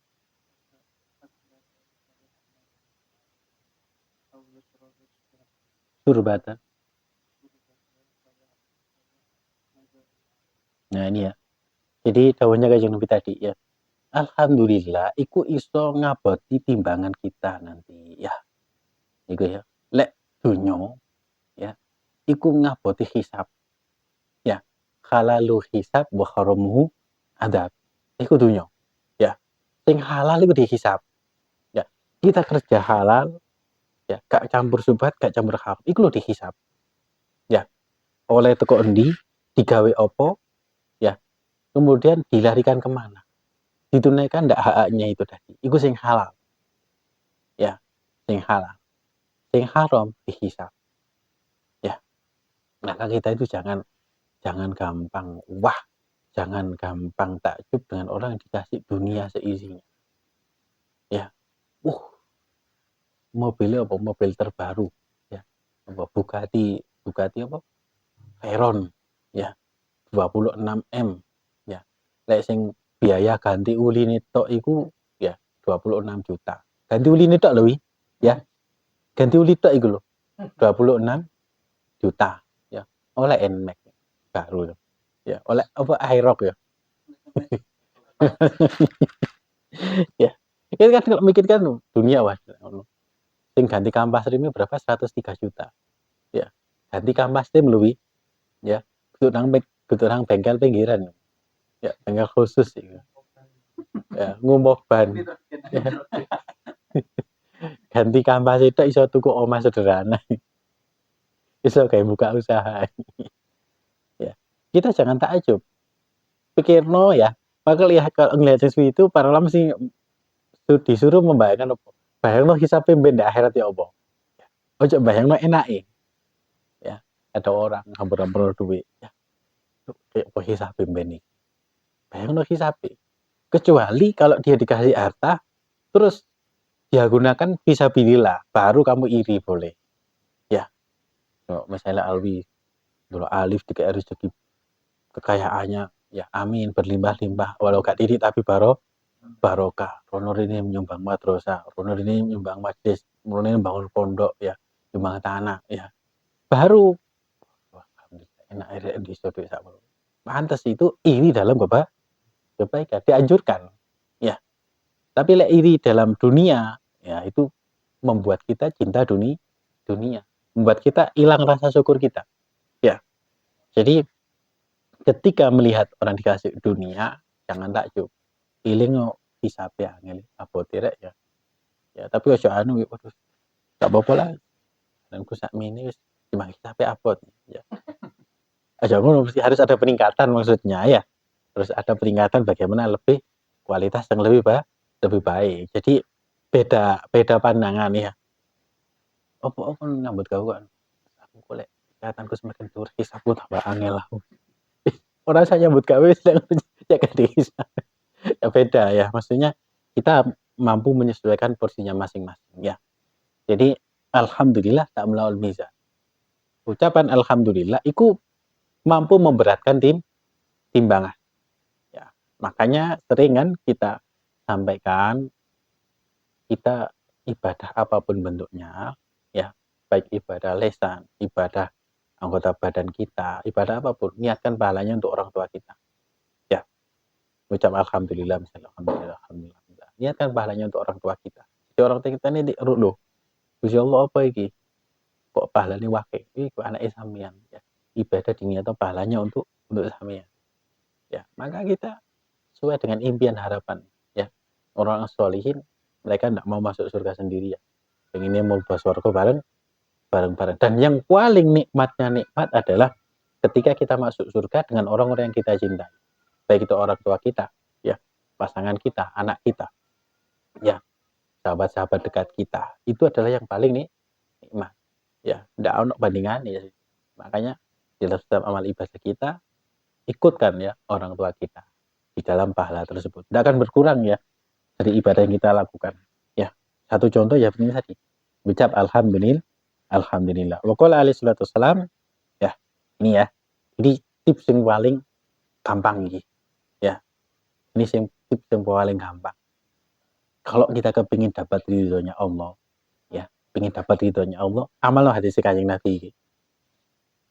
surbatan. Nah, ini ya. Jadi dawuhnya kayak Nabi tadi ya. Alhamdulillah, iku iso ngaboti timbangan kita nanti ya. Iku ya. Lek dunyo ya, iku ngaboti hisab ya. Halalu hisab wa haramuhu adab. Iku dunyo ya. Sing halal iku dihisab ya. Kita kerja halal ya, gak campur subhat, gak campur haram. Iku lo dihisab ya. Oleh teko endi, digawe opo ya. Kemudian dilarikan kemana? Ditunaikan ndak hak-haknya itu tadi. Iku sing halal. Ya, sing halal. Sing haram dihisab. Ya, maka kita itu jangan gampang wah, jangan gampang takjub dengan orang yang dikasih dunia seisinya. Ya, mobilnya apa? Mobil terbaru. Ya, apa? Bugatti apa? Veyron. Ya, 26 M. Ya, lek sing biaya ganti uli tok iku 26 juta. Ganti uli tok lho ya. Ganti uli tok iku lho. 26 juta ya. Oleh Nmax baru ya. Oleh apa Aerox ya. Ya. Kita kan kalau mikir kan dunia wah. Sing ganti kampas rimnya berapa? 103 juta. Ya. Ganti kampas tim lebih ya. Kudu nang bengkel pinggiran. Ya, bengkel khusus ya. Ya, ngumbah ban. Ya. Ganti kampas itu iso tuku omah sederhana. Iso kayak buka usaha. Ya. Kita jangan takjub. Pikirno ya. Maka lihat kalau ngelihat sesuatu itu para ulama sih disuruh membayangkan apa? Bayangno hisabnya benda akhirat ya apa? Ojo bayangno enake. Ya, ada orang hambur-hambur duit ya. Kayak apa hisabnya ben iki? Bayangno hisabnya. Kecuali kalau dia dikasih harta terus dia gunakan fisabilillah, baru kamu iri boleh. Ya. Misalnya Alwi dulu Alif dikasih rezeki kekayaannya ya amin berlimpah-limpah walau gak tidik tapi barokah. Rono ini menyumbang madrasah, Rono ini menyumbang masjid, Rono ini bangun pondok ya, menyumbang tanah ya. Baru wah enak di duit sak. Pantes itu iri dalam kebaikan dianjurkan. Ya. Tapi lek iri dalam dunia ya itu membuat kita cinta dunia, membuat kita hilang rasa syukur kita. Ya. Jadi ketika melihat orang dikasih dunia, jangan takjub. Iling hisabe angel abote rek ya. Ya, tapi ojo anu waduh. Gak apa-apa lah. Dan ku sakmene wis cuma hisabe abot ya. Aja ngono mesti harus ada peningkatan maksudnya ya. Terus ada peningkatan bagaimana lebih kualitas yang lebih baik. Jadi beda pandangan ya. Apa nyambut gawe aku golek kesehatanku semakin turun hisabku tambah angel lah. Orang saya nyambut gawe sedang jaga diri. Ya beda ya, maksudnya kita mampu menyesuaikan porsinya masing-masing ya. Jadi alhamdulillah tak melawan mizan. Ucapan alhamdulillah itu mampu memberatkan timbangan. Ya, makanya seringan kita sampaikan kita ibadah apapun bentuknya ya, baik ibadah lesan, ibadah anggota badan kita, ibadah apapun, niatkan pahalanya untuk orang tua kita. Ya, ucap alhamdulillah misalnya alhamdulillah. Niatkan pahalanya untuk orang tua kita. Jadi orang tua kita ini loh, Gusti Allah apa iki? Kok pahalanya wakil? Iku anak sampean ya. Ibadah diniatkan pahalanya untuk sampean. Ya, maka kita sesuai dengan impian harapan ya. Orang sholihin mereka tidak mau masuk surga sendirian. Yang ini mau ke surga bareng-bareng. Dan yang paling nikmat adalah ketika kita masuk surga dengan orang-orang yang kita cintai. Baik itu orang tua kita, ya, pasangan kita, anak kita, ya, sahabat-sahabat dekat kita. Itu adalah yang paling nikmat. Ya, tidak ada bandingan ya. Makanya di dalam amal ibadah kita ikutkan ya orang tua kita di dalam pahala tersebut. Tidak akan berkurang ya dari ibadah yang kita lakukan. Ya, satu contoh ya ini tadi. Ucap alhamdulillah. Wa qala alaihi salatu wassalam ya. Ini ya. Ini tips yang paling gampang ini. Ya. Ini tips yang paling gampang. Kalau kita kepingin dapat ridhonya Allah, ya, pingin dapat ridhonya Allah, amallah hadis Kanjeng Nabi iki.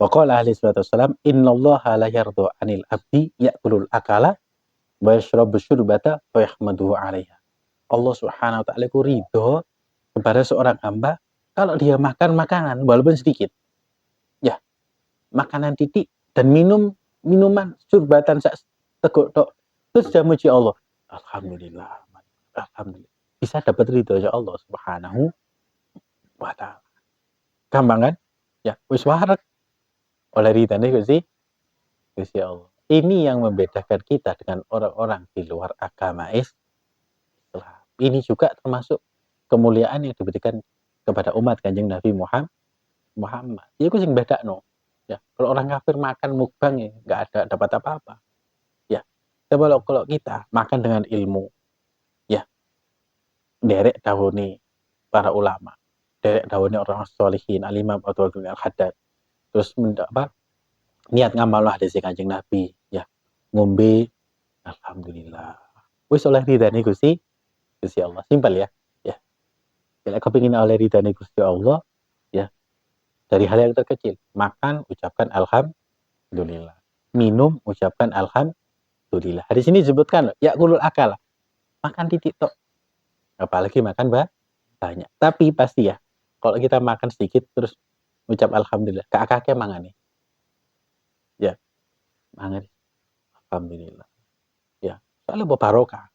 Wa qala alaihi salatu wassalam innallaha la yardha 'anil abdi ya'kulul akala wa yashrabu syurbata wa yahmaduhu 'alaiha. Allah Subhanahu wa taala ku ridho kepada seorang hamba kalau dia makan makanan walaupun sedikit. Ya, makanan titik dan minuman syurbatan teguk tok. Terus dia muji Allah. Alhamdulillah. Bisa dapat ridhonya Allah Subhanahu wa taala. Gampang kan? Ya, wis warak. Oleh ridhane Gusti Allah. Ini yang membedakan kita dengan orang-orang di luar agama Islam. Ini juga termasuk kemuliaan yang diberikan kepada umat Kanjeng Nabi Muhammad. Iku sing bedakno. Ya, kalau orang kafir makan mukbang ya enggak ada dapat apa-apa. Ya. Coba kalau kita makan dengan ilmu. Ya. Derek dahuni para ulama. Derek dahuni orang sholihin, al-imam atau al-haddad. Terus niat ngamal hadis Kanjeng Nabi ya. Ngombe alhamdulillah. Wis oleh ridane Gusti Gusti Allah. Simpel ya. Ya. Bila kepingin oleh ridhani Gusti Allah, ya dari hal yang terkecil. Makan, ucapkan alhamdulillah. Minum, ucapkan alhamdulillah. Di sini disebutkan, ya kulul akal. Makan titik tok. Apalagi makan banyak. Tapi pasti ya, kalau kita makan sedikit terus ucap alhamdulillah, kakaknya mangan nih. Ya, mangan. Alhamdulillah. Ya, soalnya barokah.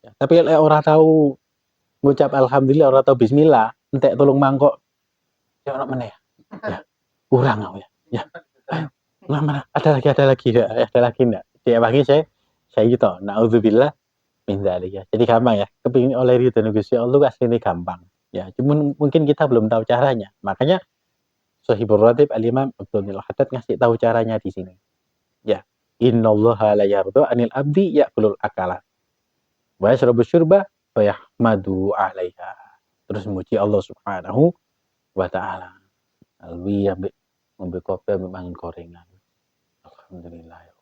Ya, tapi orang tahu ngucap alhamdulillah, orang tahu bismillah, entek tolong mangkok. Ya ono meneh. Ya, kurang aku ya. Ya. Ayo, mana? Ada lagi ya, ada lagi enggak? Ya bagi saya gitu. Nauzubillah min dzalik ya. Jadi gampang ya. Kepingin oleh ridho Gusti Allah aslinya gampang. Ya, cuman mungkin kita belum tahu caranya. Makanya Shahibur Ratib Al-Imam Abdul Haddad ngasih tahu caranya di sini. Ya. Innallaha la yarda 'anil abdi ya'kulul akala. Wa yashrabu syurba wa yahmadu 'alaiha. Terus muji Allah Subhanahu wa taala. Alwi ambil kopi, ambil mangan gorengan. Alhamdulillah ya.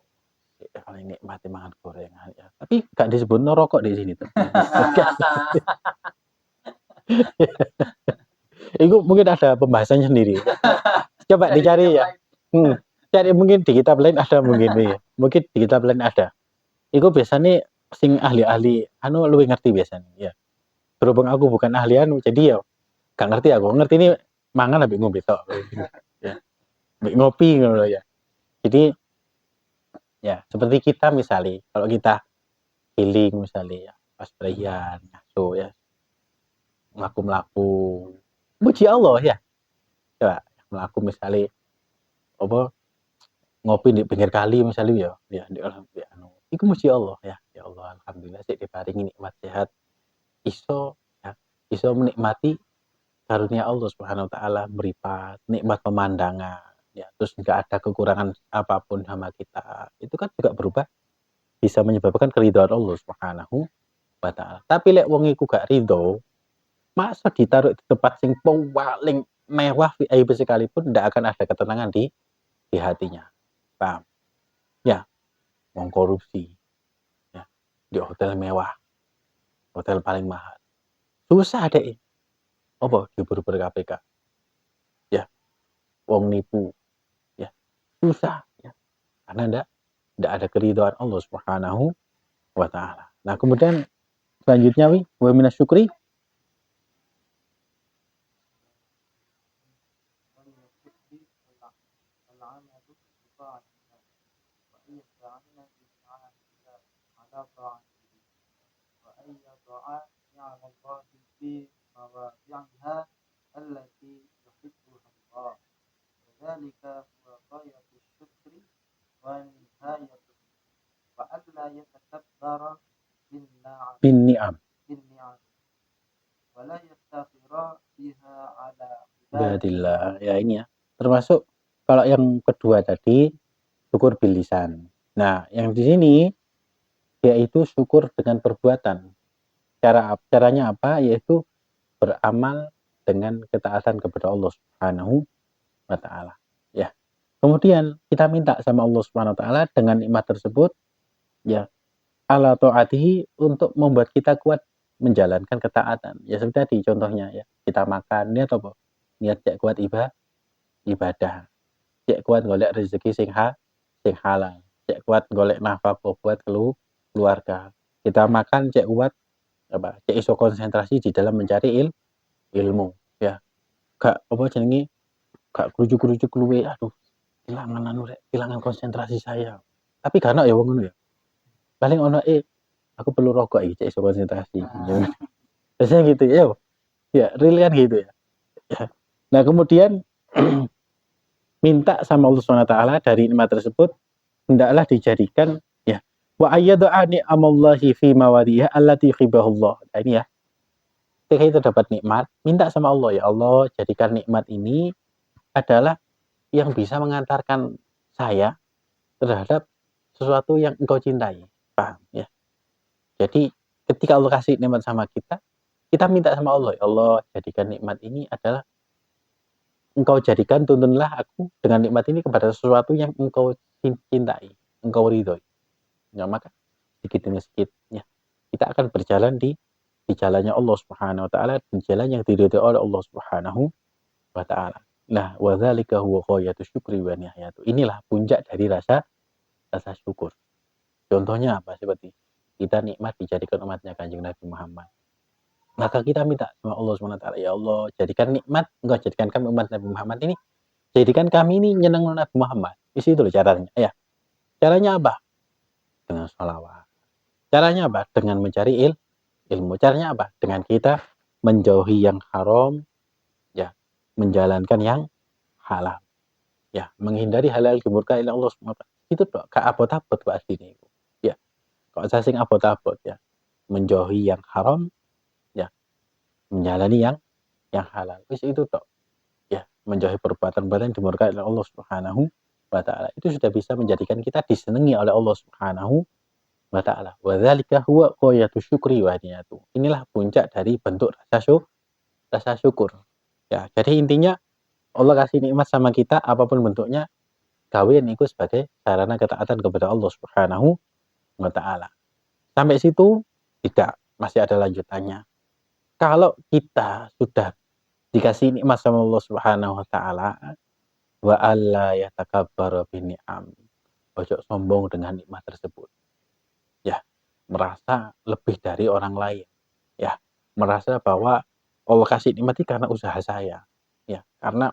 Paling nikmati mangan gorengan ya. Tapi gak disebut rokok di sini tuh. Itu mungkin ada pembahasannya sendiri. Coba dicari ya. Cari mungkin di kitab lain ada mungkin ya. Mungkin di kitab lain ada. Iku biasanya sing ahli-ahli luwih ngerti biasanya ya. Berhubung aku bukan ahli jadi ya gak ngerti aku. Ngerti ini mangan habis ngombe tok. Ya. Habis ngopi ngono ya. Jadi ya seperti kita misalnya kalau kita healing misalnya ya pas perayaan ngaso ya melaku muji Allah ya coba melaku misalnya apa ngopi di pinggir kali misalnya ya di itu muji Allah ya Allah alhamdulillah sih diparingi nikmat sehat iso menikmati karunia Allah Subhanahu wa taala meripat nikmat pemandangan ya terus nggak ada kekurangan apapun sama kita itu kan juga berubah bisa menyebabkan keridhaan Allah Subhanahu wa taala. Tapi lek wong iku gak ridho, masa ditaruh di tempat sing paling mewah VIP sekalipun ndak akan ada ketenangan di hatinya. Paham? Ya, wong korupsi ya di hotel mewah, hotel paling mahal. Susah deh. Apa diburu-buru KPK? Ya, wong nipu ya. Susah ya. Karena ndak ada keridhaan Allah Subhanahu wa taala. Nah, kemudian selanjutnya wa minasyukri bin ni'am Badillah ya ini ya termasuk kalau yang kedua tadi syukur bilisan. Nah yang di sini yaitu syukur dengan perbuatan. Caranya apa? Yaitu beramal dengan ketaatan kepada Allah Subhanahu wa taala. Ya. Kemudian kita minta sama Allah Subhanahu wa taala dengan nikmat tersebut ya ala taatihi untuk membuat kita kuat menjalankan ketaatan. Ya seperti tadi contohnya ya. Kita makan niat apa? Niat cek kuat ibadah. Cek kuat golek rezeki sing halal. Cek kuat golek nafkah buat keluarga. Kita makan cek kuat apa? Cek iso konsentrasi di dalam mencari ilmu ya. Gak apa jenenge gak kerujuk-kerujuk luwe aduh kehilangan konsentrasi saya. Tapi karena ya wong ngono ya. Paling ono aku perlu rokok iki cek iso konsentrasi. Biasanya gitu ya. Ya, real kan gitu ya. Nah, kemudian minta sama Allah SWT dari nikmat tersebut hendaklah dijadikan ya wa ayyad'a ni'amallahi fi mawadhiha allati khibahullah. Nah, ini ya. Ketika itu dapat nikmat, minta sama Allah ya Allah, jadikan nikmat ini adalah yang bisa mengantarkan saya terhadap sesuatu yang engkau cintai. Paham ya? Jadi ketika Allah kasih nikmat sama kita minta sama Allah, ya Allah jadikan nikmat ini adalah engkau jadikan tuntunlah aku dengan nikmat ini kepada sesuatu yang engkau cintai, engkau ridhoi. Ya, maka sedikit demi sedikit ya, kita akan berjalan di di jalannya Allah Subhanahu wa taala, di jalan yang diridhoi oleh Allah Subhanahu wa taala. Nah, wa dzalika huwa ghayatu syukri wa nihayatu. Inilah puncak dari rasa rasa syukur. Contohnya apa? Seperti kita nikmat dijadikan umatnya Kanjeng Nabi Muhammad. Maka kita minta sama Allah Subhanahu wa taala, "Ya Allah, jadikan nikmat, Engkau jadikan kami umat Nabi Muhammad ini, jadikan kami ini nyeneng Nabi Muhammad." Di situ loh caranya. Ya. Caranya apa? Dengan sholawat. Caranya apa? Dengan mencari ilmu. Caranya apa? Dengan kita menjauhi yang haram, ya, menjalankan yang halal. Ya, menghindari hal-hal dimurkai oleh Allah Subhanahu wa taala. Itu tok, gak abot-abot kok asline iku. Ya, kok sing abot-abot ya. Menjauhi yang haram, ya, menjalani yang halal. Wis itu tok. Ya, menjauhi perbuatan-perbuatan yang dimurkai oleh Allah Subhanahu wa taala. Itu sudah bisa menjadikan kita disenangi oleh Allah Subhanahu wa taala. Wa dzalika huwa ghayatu syukri wa niyatu. Inilah puncak dari bentuk rasa syukur. Ya, jadi intinya Allah kasih nikmat sama kita apapun bentuknya, gawe niku sebagai sarana ketaatan kepada Allah Subhanahu wa taala. Sampai situ tidak, masih ada lanjutannya. Kalau kita sudah dikasih nikmat sama Allah Subhanahu wa taala, wa alla yatakabbaru bi ni'am. Ojo sombong dengan nikmat tersebut. Ya, merasa lebih dari orang lain. Ya, merasa bahwa Allah kasih nikmat ini karena usaha saya. Ya, karena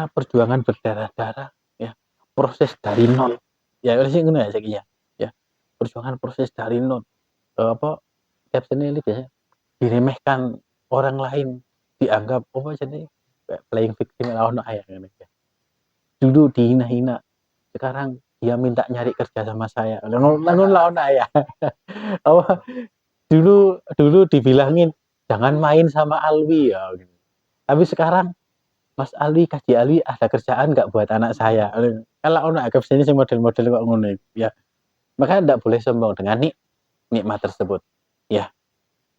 perjuangan berdarah-darah, ya, proses dari nol. Ya, sih ngono ya saiki ya. Ya, perjuangan proses dari nol. Apa caption ini biasanya diremehkan orang lain, dianggap apa jadi playing victim lah ono aya ngene ya. Dulu dihina-hina, sekarang dia minta nyari kerja sama saya. Lalu lah ono aya. Apa dulu dibilangin jangan main sama Alwi ya. Tapi sekarang Mas Alwi, Kaji Alwi ada kerjaan nggak buat anak saya? Kalau ono caption ini model-model kok ngono ya. Makanya enggak boleh sombong dengan nikmat tersebut. Ya,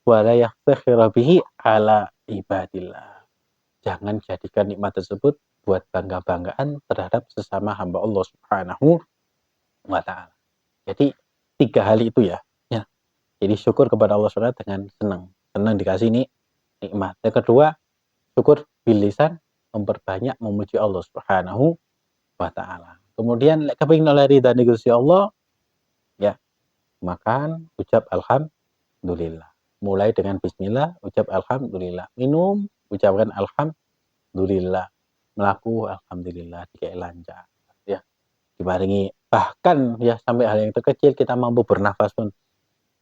wala yaftakhira bihi ala ibadillah. Jangan jadikan nikmat tersebut buat bangga-banggaan terhadap sesama hamba Allah Subhanahu wa taala. Jadi 3 hal itu ya. Ya. Jadi syukur kepada Allah Subhanahu dengan senang dikasih nikmat. Yang kedua, syukur bilisan memperbanyak memuji Allah Subhanahu wa taala. Kemudian lek kepengin oleh ridha Gusti Allah, ya, makan ucap alhamdulillah. Mulai dengan bismillah, ucap alhamdulillah. Minum, ucapkan alhamdulillah. Melaku alhamdulillah, dikai lancar. Ya, dibarengi bahkan ya sampai hal yang terkecil kita mampu bernafas pun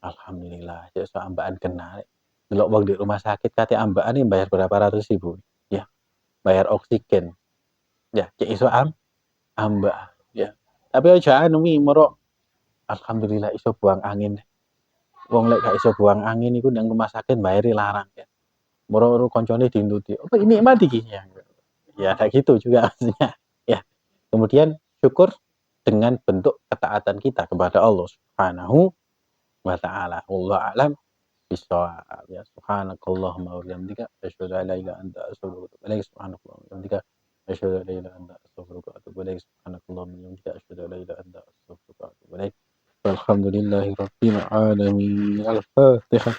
alhamdulillah. Ya so ambaan kena. Delok wong di rumah sakit kate ambaan ini bayar berapa ratus ribu. Ya, bayar oksigen. Ya, cek iso ambaan. Ya. Tapi aja anu moro alhamdulillah iso buang angin. Wong lek gak iso buang angin iku nang rumah sakit bayari larang ya. Moro-moro koncone dintuti. "Oh, ini nikmat iki." Ya kayak gitu juga maksudnya. Ya. Kemudian syukur dengan bentuk ketaatan kita kepada Allah Subhanahu wa taala. Wallahu a'lam bishawab. Ya subhanakallahumma wa bihamdika asyhadu an la ilaha illa anta astaghfiruka wa atubu ilaik. Subhanakallahumma wa bihamdika asyhadu an la ilaha illa anta astaghfiruka wa atubu ilaik. Subhanakallahumma wa bihamdika asyhadu an la ilaha illa anta astaghfiruka wa atubu ilaik. Walhamdulillahi rabbil alamin. Al-Fatihah.